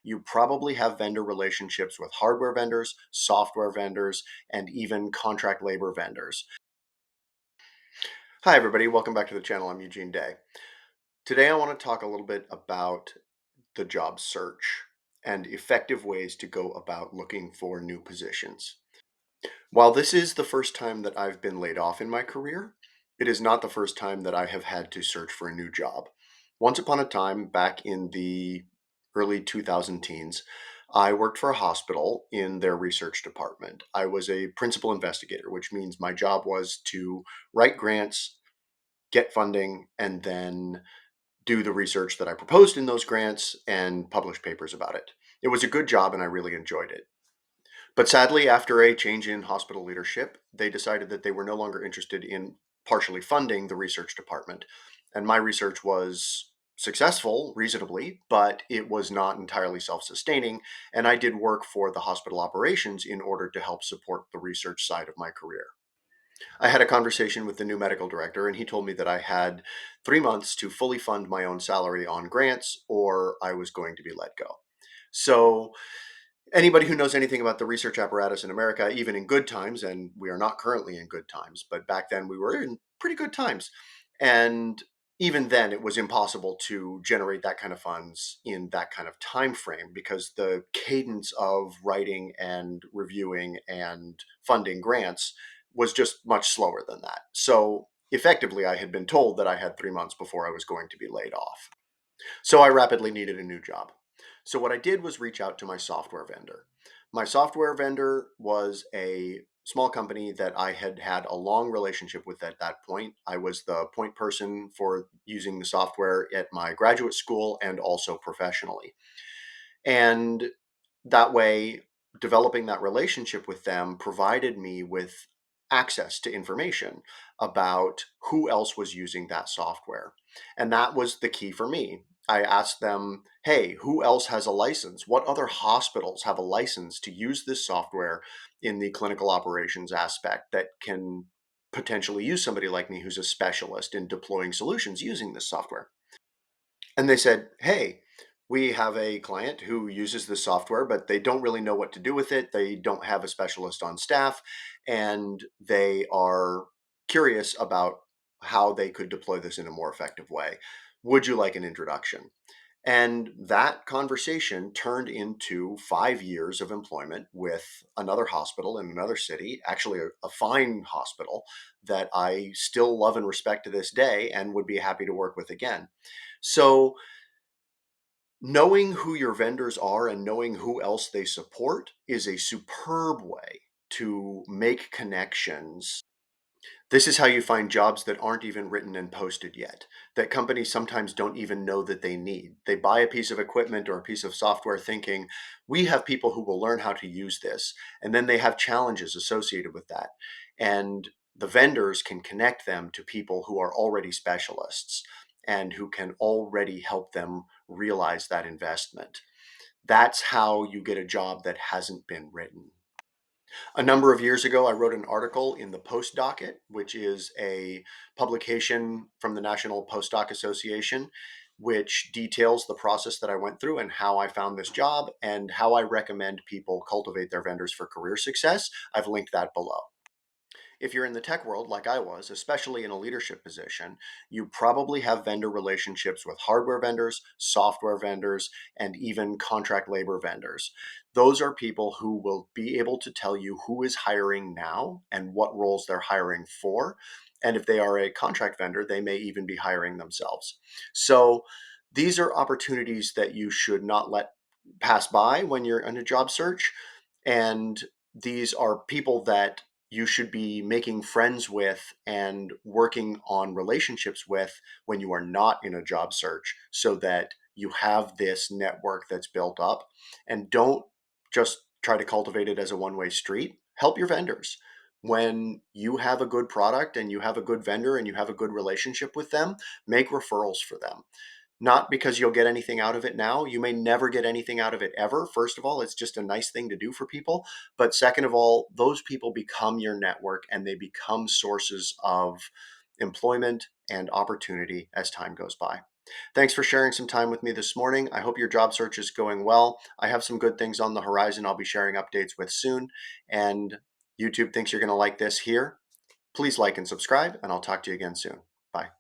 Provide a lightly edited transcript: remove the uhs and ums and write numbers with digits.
you probably have vendor relationships with hardware vendors, software vendors, and even contract labor vendors. Hi, everybody. Welcome back to the channel. I'm Eugene Day. Today, I want to talk a little bit about the job search and effective ways to go about looking for new positions. While this is the first time that I've been laid off in my career, it is not the first time that I have had to search for a new job. Once upon a time, back in the early 2000 teens, I worked for a hospital in their research department. I was a principal investigator, which means my job was to write grants, get funding, and then do the research that I proposed in those grants and publish papers about it. It was a good job and I really enjoyed it. But sadly, after a change in hospital leadership, they decided that they were no longer interested in partially funding the research department. And my research was successful, reasonably, but it was not entirely self sustaining. And I did work for the hospital operations in order to help support the research side of my career. I had a conversation with the new medical director, and he told me that I had 3 months to fully fund my own salary on grants, or I was going to be let go. So, anybody who knows anything about the research apparatus in America, even in good times, and we are not currently in good times, but back then we were in pretty good times. And even then, it was impossible to generate that kind of funds in that kind of time frame because the cadence of writing and reviewing and funding grants was just much slower than that. So effectively, I had been told that I had 3 months before I was going to be laid off. So I rapidly needed a new job. So what I did was reach out to my software vendor. My software vendor was a small company that I had had a long relationship with at that point. I was the point person for using the software at my graduate school and also professionally. And that way, developing that relationship with them provided me with access to information about who else was using that software. And that was the key for me. I asked them, hey, who else has a license? What other hospitals have a license to use this software in the clinical operations aspect that can potentially use somebody like me who's a specialist in deploying solutions using this software? And they said, hey, we have a client who uses this software, but they don't really know what to do with it. They don't have a specialist on staff, and they are curious about how they could deploy this in a more effective way. Would you like an introduction? And that conversation turned into 5 years of employment with another hospital in another city, actually a fine hospital that I still love and respect to this day and would be happy to work with again. So, knowing who your vendors are and knowing who else they support is a superb way to make connections. This is how you find jobs that aren't even written and posted yet, that companies sometimes don't even know that they need. They buy a piece of equipment or a piece of software thinking, we have people who will learn how to use this. And then they have challenges associated with that. And the vendors can connect them to people who are already specialists and who can already help them realize that investment. That's how you get a job that hasn't been written. A number of years ago, I wrote an article in the Post Docket, which is a publication from the National Postdoc Association, which details the process that I went through and how I found this job and how I recommend people cultivate their vendors for career success. I've linked that below. If you're in the tech world like I was, especially in a leadership position, you probably have vendor relationships with hardware vendors, software vendors, and even contract labor vendors. Those are people who will be able to tell you who is hiring now and what roles they're hiring for. And if they are a contract vendor, they may even be hiring themselves. So these are opportunities that you should not let pass by when you're in a job search. And these are people that you should be making friends with and working on relationships with when you are not in a job search so that you have this network that's built up. And don't just try to cultivate it as a one-way street. Help your vendors. When you have a good product and you have a good vendor and you have a good relationship with them, make referrals for them. Not because you'll get anything out of it now. You may never get anything out of it ever. First of all, it's just a nice thing to do for people. But second of all, those people become your network and they become sources of employment and opportunity as time goes by. Thanks for sharing some time with me this morning. I hope your job search is going well. I have some good things on the horizon I'll be sharing updates with soon. And YouTube thinks you're going to like this here. Please like and subscribe, and I'll talk to you again soon. Bye.